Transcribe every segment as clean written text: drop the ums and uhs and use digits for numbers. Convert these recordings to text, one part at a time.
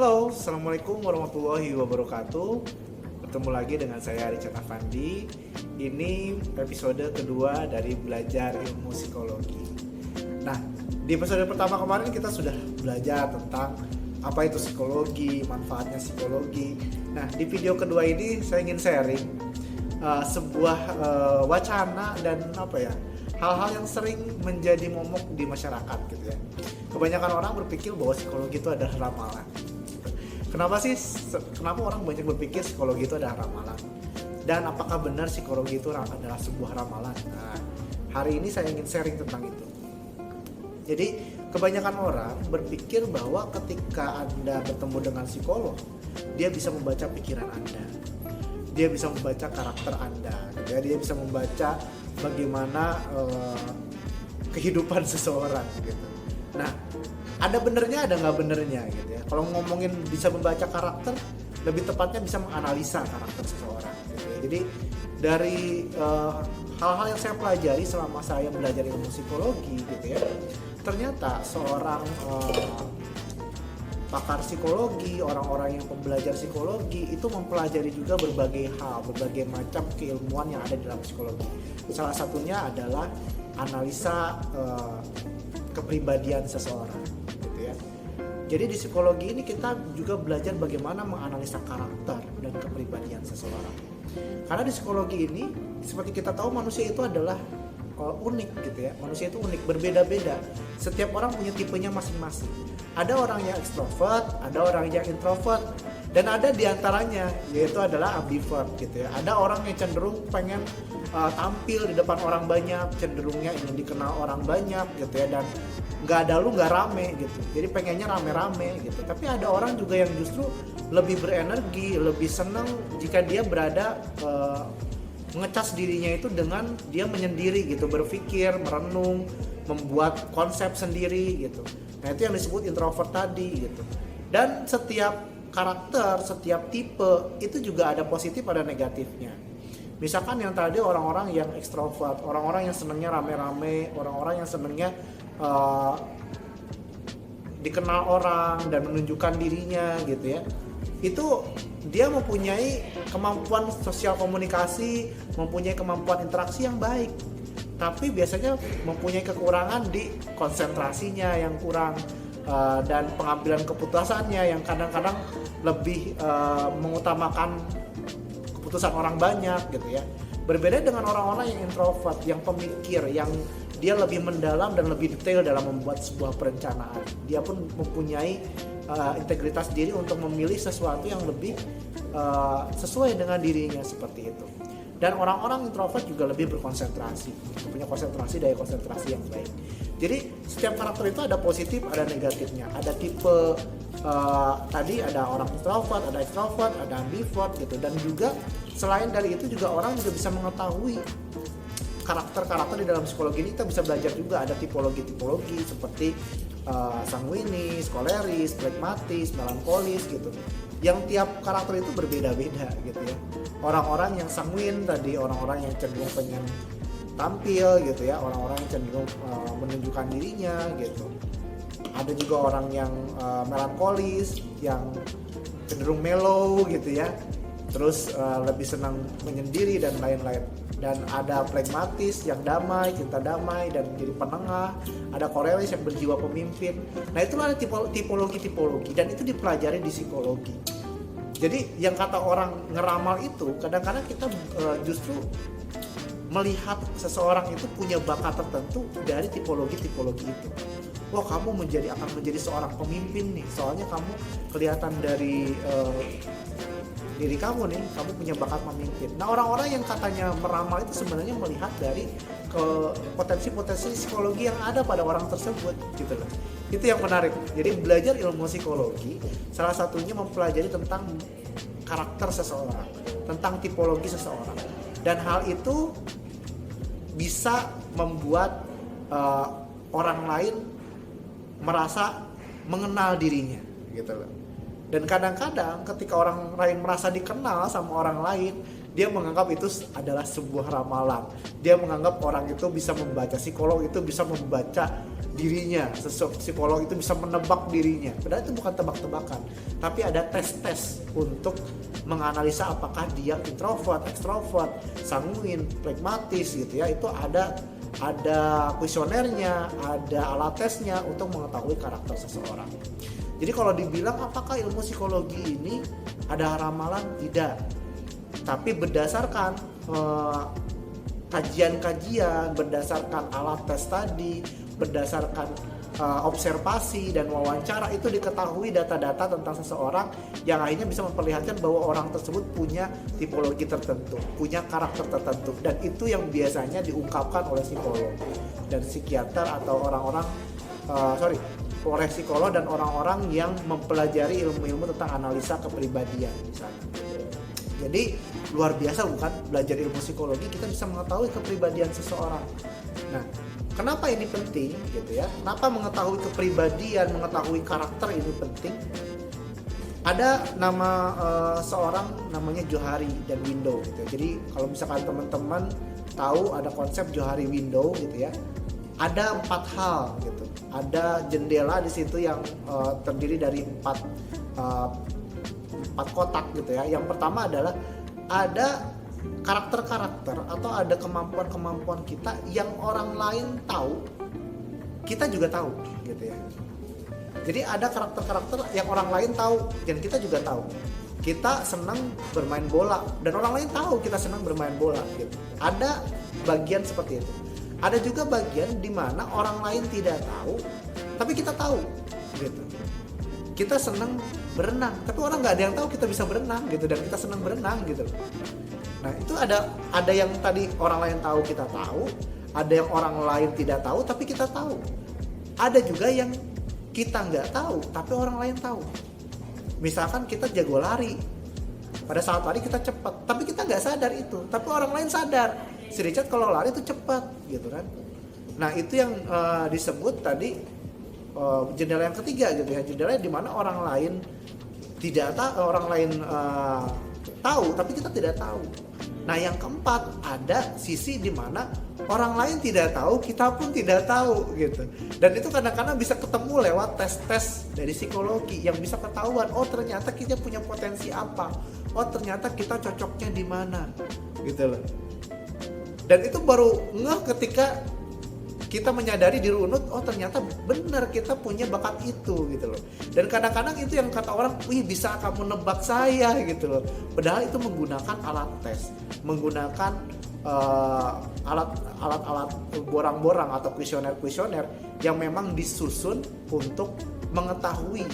Halo, Assalamualaikum warahmatullahi wabarakatuh. Bertemu lagi dengan saya Richard Afandi. Ini episode kedua dari Belajar Ilmu Psikologi. Nah, di episode pertama kemarin kita sudah belajar tentang apa itu psikologi, manfaatnya psikologi. Nah, di video kedua ini saya ingin sharing sebuah wacana dan hal-hal yang sering menjadi momok di masyarakat gitu ya. Kebanyakan orang berpikir bahwa psikologi itu adalah ramalan. Kenapa orang banyak berpikir psikologi itu adalah ramalan? Dan apakah benar psikologi itu adalah sebuah ramalan? Nah, hari ini saya ingin sharing tentang itu. Jadi, kebanyakan orang berpikir bahwa ketika Anda bertemu dengan psikolog, dia bisa membaca pikiran Anda. Dia bisa membaca karakter Anda. Dia bisa membaca bagaimana kehidupan seseorang gitu. Nah, ada benernya, ada nggak benernya gitu ya. Kalau ngomongin bisa membaca karakter, lebih tepatnya bisa menganalisa karakter seseorang gitu ya. Jadi dari hal-hal yang saya pelajari selama saya belajar ilmu psikologi gitu ya, ternyata seorang pakar psikologi, orang-orang yang pembelajar psikologi itu mempelajari juga berbagai hal, berbagai macam keilmuan yang ada dalam psikologi. Salah satunya adalah analisa kepribadian seseorang gitu ya. Jadi di psikologi ini kita juga belajar bagaimana menganalisa karakter dan kepribadian seseorang. Karena di psikologi ini seperti kita tahu manusia itu adalah unik gitu ya. Manusia itu unik, berbeda-beda. Setiap orang punya tipenya masing-masing. Ada orang yang ekstrovert, ada orang yang introvert, dan ada diantaranya yaitu adalah ambivert gitu ya. Ada orang yang cenderung pengen tampil di depan orang banyak, cenderungnya ingin dikenal orang banyak gitu ya, dan nggak ada lu nggak rame gitu. Jadi pengennya rame-rame gitu. Tapi ada orang juga yang justru lebih berenergi, lebih senang jika dia berada ngecas dirinya itu dengan dia menyendiri gitu, berpikir, merenung, membuat konsep sendiri gitu. Nah, itu yang disebut introvert tadi gitu. Dan setiap karakter, setiap tipe itu juga ada positif, ada negatifnya. Misalkan yang tadi orang-orang yang ekstrovert, orang-orang yang senangnya rame-rame, orang-orang yang senangnya dikenal orang dan menunjukkan dirinya gitu ya. Itu dia mempunyai kemampuan sosial komunikasi, mempunyai kemampuan interaksi yang baik. Tapi biasanya mempunyai kekurangan di konsentrasinya yang kurang, dan pengambilan keputusannya yang kadang-kadang lebih mengutamakan keputusan orang banyak gitu ya. Berbeda dengan orang-orang yang introvert, yang pemikir, yang dia lebih mendalam dan lebih detail dalam membuat sebuah perencanaan. Dia pun mempunyai integritas diri untuk memilih sesuatu yang lebih sesuai dengan dirinya seperti itu. Dan orang-orang introvert juga lebih berkonsentrasi, punya konsentrasi, daya konsentrasi yang baik. Jadi setiap karakter itu ada positif, ada negatifnya. Ada tipe tadi ada orang introvert, ada extrovert, ada ambivert gitu. Dan juga selain dari itu juga orang juga bisa mengetahui karakter-karakter di dalam psikologi ini. Kita bisa belajar juga ada tipologi-tipologi seperti sanguinis, koleris, pragmatis, melankolis gitu. Yang tiap karakter itu berbeda-beda gitu ya. Orang-orang yang sanguin tadi, orang-orang yang cenderung pengen tampil gitu ya, orang-orang yang cenderung menunjukkan dirinya gitu. Ada juga orang yang melankolis, yang cenderung mellow gitu ya, terus lebih senang menyendiri dan lain-lain. Dan ada pragmatis yang damai, cinta damai dan menjadi penengah. Ada korelis yang berjiwa pemimpin. Nah, itulah ada tipologi-tipologi dan itu dipelajari di psikologi. Jadi yang kata orang ngeramal itu kadang-kadang kita justru melihat seseorang itu punya bakat tertentu dari tipologi-tipologi itu. Wah, kamu akan menjadi seorang pemimpin nih, soalnya kamu kelihatan dari diri kamu nih, kamu punya bakat memimpin. Nah, orang-orang yang katanya meramal itu sebenarnya melihat dari potensi-potensi psikologi yang ada pada orang tersebut gitu loh. Itu yang menarik. Jadi belajar ilmu psikologi salah satunya mempelajari tentang karakter seseorang, tentang tipologi seseorang. Dan hal itu bisa membuat orang lain merasa mengenal dirinya gitu loh. Dan kadang-kadang ketika orang lain merasa dikenal sama orang lain, dia menganggap itu adalah sebuah ramalan. Dia menganggap orang itu bisa membaca, psikolog itu bisa membaca dirinya, psikolog itu bisa menebak dirinya. Padahal itu bukan tebak-tebakan, tapi ada tes-tes untuk menganalisa apakah dia introvert, ekstrovert, sanguin, pragmatis gitu ya. Itu ada kuesionernya, ada alat tesnya untuk mengetahui karakter seseorang. Jadi kalau dibilang apakah ilmu psikologi ini ada ramalan? Tidak. Tapi berdasarkan kajian-kajian, berdasarkan alat tes tadi, berdasarkan observasi dan wawancara, itu diketahui data-data tentang seseorang yang akhirnya bisa memperlihatkan bahwa orang tersebut punya tipologi tertentu, punya karakter tertentu, dan itu yang biasanya diungkapkan oleh psikolog dan psikiater atau oleh psikolog dan orang-orang yang mempelajari ilmu-ilmu tentang analisa kepribadian misalnya. Jadi luar biasa bukan, belajar ilmu psikologi kita bisa mengetahui kepribadian seseorang. Nah, kenapa ini penting gitu ya? Kenapa mengetahui kepribadian, mengetahui karakter ini penting? Ada nama seorang namanya Johari dan Window gitu. Jadi kalau misalkan teman-teman tahu ada konsep Johari Window gitu ya. Ada 4 hal gitu. Ada jendela di situ yang terdiri dari 4 kotak gitu ya. Yang pertama adalah ada karakter-karakter atau ada kemampuan-kemampuan kita yang orang lain tahu, kita juga tahu gitu ya. Jadi ada karakter-karakter yang orang lain tahu dan kita juga tahu. Kita senang bermain bola dan orang lain tahu kita senang bermain bola gitu. Ada bagian seperti itu. Ada juga bagian di mana orang lain tidak tahu tapi kita tahu gitu. Kita senang berenang, tapi orang nggak ada yang tahu kita bisa berenang gitu, dan kita senang berenang gitu. Nah itu ada yang tadi orang lain tahu kita tahu, ada yang orang lain tidak tahu tapi kita tahu. Ada juga yang kita nggak tahu tapi orang lain tahu. Misalkan kita jago lari, pada saat lari kita cepat, tapi kita nggak sadar itu, tapi orang lain sadar. Si Richard kalau lari itu cepat gitu kan. Nah itu yang disebut tadi jendela yang ketiga gitu ya, jendela di mana orang lain tidak tahu, orang lain tahu tapi kita tidak tahu. Nah yang keempat, ada sisi di mana orang lain tidak tahu, kita pun tidak tahu gitu. Dan itu kadang-kadang bisa ketemu lewat tes-tes dari psikologi yang bisa ketahuan, oh ternyata kita punya potensi apa, oh ternyata kita cocoknya di mana gitu loh. Dan itu baru ngeh ketika kita menyadari diri unut, oh ternyata benar kita punya bakat itu gitu loh. Dan kadang-kadang itu yang kata orang, wih bisa kamu nebak saya gitu loh. Padahal itu menggunakan alat tes, menggunakan alat-alat borang-borang atau kuesioner-kuesioner yang memang disusun untuk mengetahui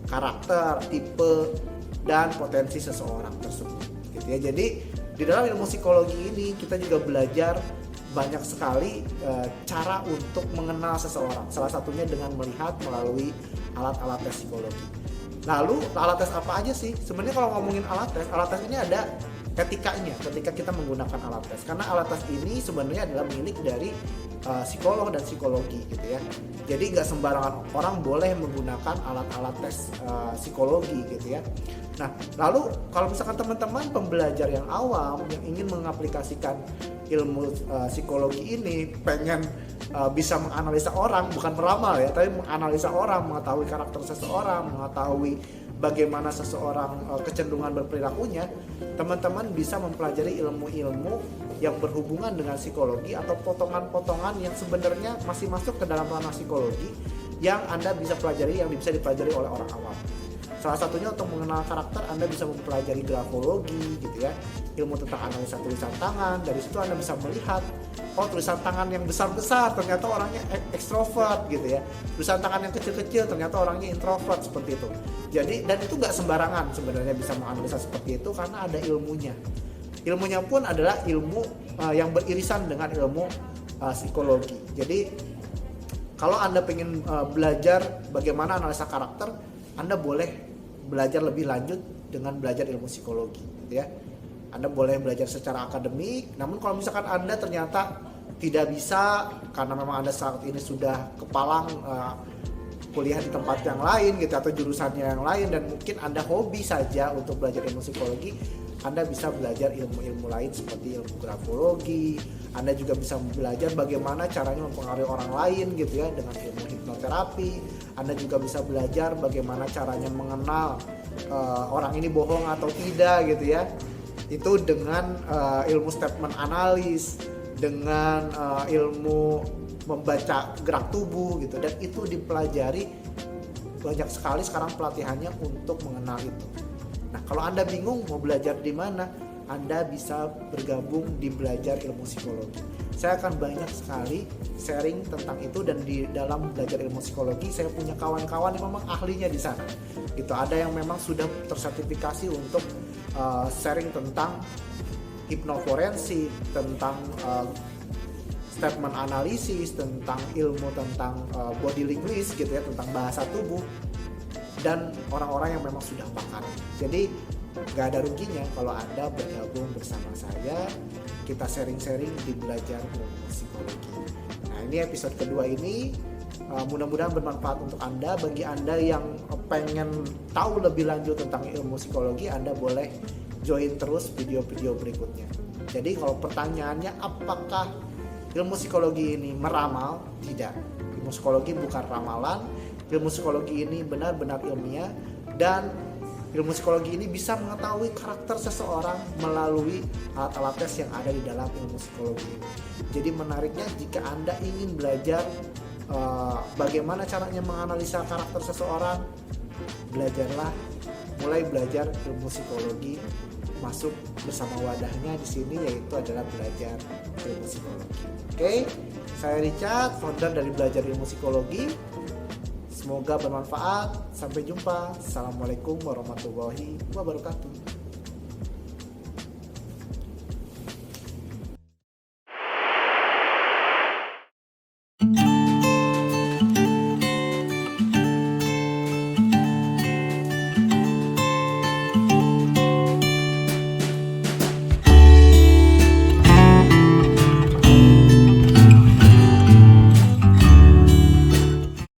karakter, tipe, dan potensi seseorang tersebut gitu ya. Jadi di dalam ilmu psikologi ini kita juga belajar banyak sekali cara untuk mengenal seseorang. Salah satunya dengan melihat melalui alat-alat tes psikologi. Lalu alat tes apa aja sih? Sebenarnya kalau ngomongin alat tes ini ada etikanya ketika kita menggunakan alat tes. Karena alat tes ini sebenarnya adalah milik dari psikolog dan psikologi gitu ya. Jadi nggak sembarangan orang boleh menggunakan alat-alat tes psikologi gitu ya. Nah, lalu kalau misalkan teman-teman pembelajar yang awam yang ingin mengaplikasikan ilmu psikologi ini, pengen bisa menganalisa orang, bukan meramal ya, tapi menganalisa orang, mengetahui karakter seseorang, mengetahui bagaimana seseorang kecenderungan berperilakunya, teman-teman bisa mempelajari ilmu-ilmu yang berhubungan dengan psikologi atau potongan-potongan yang sebenarnya masih masuk ke dalam ranah psikologi yang Anda bisa pelajari, yang bisa dipelajari oleh orang awam. Salah satunya untuk mengenal karakter, Anda bisa mempelajari grafologi gitu ya, ilmu tentang analisa tulisan tangan. Dari situ Anda bisa melihat, oh tulisan tangan yang besar-besar ternyata orangnya ekstrovert gitu ya, tulisan tangan yang kecil-kecil ternyata orangnya introvert, seperti itu. Jadi, dan itu nggak sembarangan sebenarnya bisa menganalisa seperti itu, karena ada ilmunya. Ilmunya pun adalah ilmu yang beririsan dengan ilmu psikologi. Jadi kalau Anda pengen belajar bagaimana analisa karakter, Anda boleh belajar lebih lanjut dengan belajar ilmu psikologi gitu ya. Anda boleh belajar secara akademik, namun kalau misalkan Anda ternyata tidak bisa karena memang Anda saat ini sudah kepalang kuliah di tempat yang lain gitu atau jurusannya yang lain, dan mungkin Anda hobi saja untuk belajar ilmu psikologi, Anda bisa belajar ilmu-ilmu lain seperti ilmu grafologi. Anda juga bisa belajar bagaimana caranya mempengaruhi orang lain gitu ya dengan ilmu hipnoterapi. Anda juga bisa belajar bagaimana caranya mengenal orang ini bohong atau tidak gitu ya. Itu dengan ilmu statement analis, dengan ilmu membaca gerak tubuh gitu, dan itu dipelajari banyak sekali sekarang pelatihannya untuk mengenal itu. Nah, kalau Anda bingung mau belajar di mana, Anda bisa bergabung di belajar ilmu psikologi. Saya akan banyak sekali sharing tentang itu, dan di dalam belajar ilmu psikologi saya punya kawan-kawan yang memang ahlinya di sana. Itu ada yang memang sudah tersertifikasi untuk sharing tentang hipnoforensik, tentang statement analisis, tentang ilmu tentang body linguist gitu ya, tentang bahasa tubuh, dan orang-orang yang memang sudah pakar. Jadi gak ada ruginya kalau Anda bergabung bersama saya, kita sharing-sharing di belajar ilmu psikologi. Nah, ini episode kedua ini mudah-mudahan bermanfaat untuk Anda. Bagi Anda yang pengen tahu lebih lanjut tentang ilmu psikologi, Anda boleh join terus video-video berikutnya. Jadi kalau pertanyaannya apakah ilmu psikologi ini meramal? Tidak. Ilmu psikologi bukan ramalan. Ilmu psikologi ini benar-benar ilmiah, dan ilmu psikologi ini bisa mengetahui karakter seseorang melalui alat-alat tes yang ada di dalam ilmu psikologi ini. Jadi menariknya, jika Anda ingin belajar bagaimana caranya menganalisa karakter seseorang, mulai belajar ilmu psikologi, masuk bersama wadahnya di sini, yaitu adalah belajar ilmu psikologi. Oke, saya Richard, founder dari Belajar Ilmu Psikologi. Semoga bermanfaat. Sampai jumpa. Assalamualaikum warahmatullahi wabarakatuh.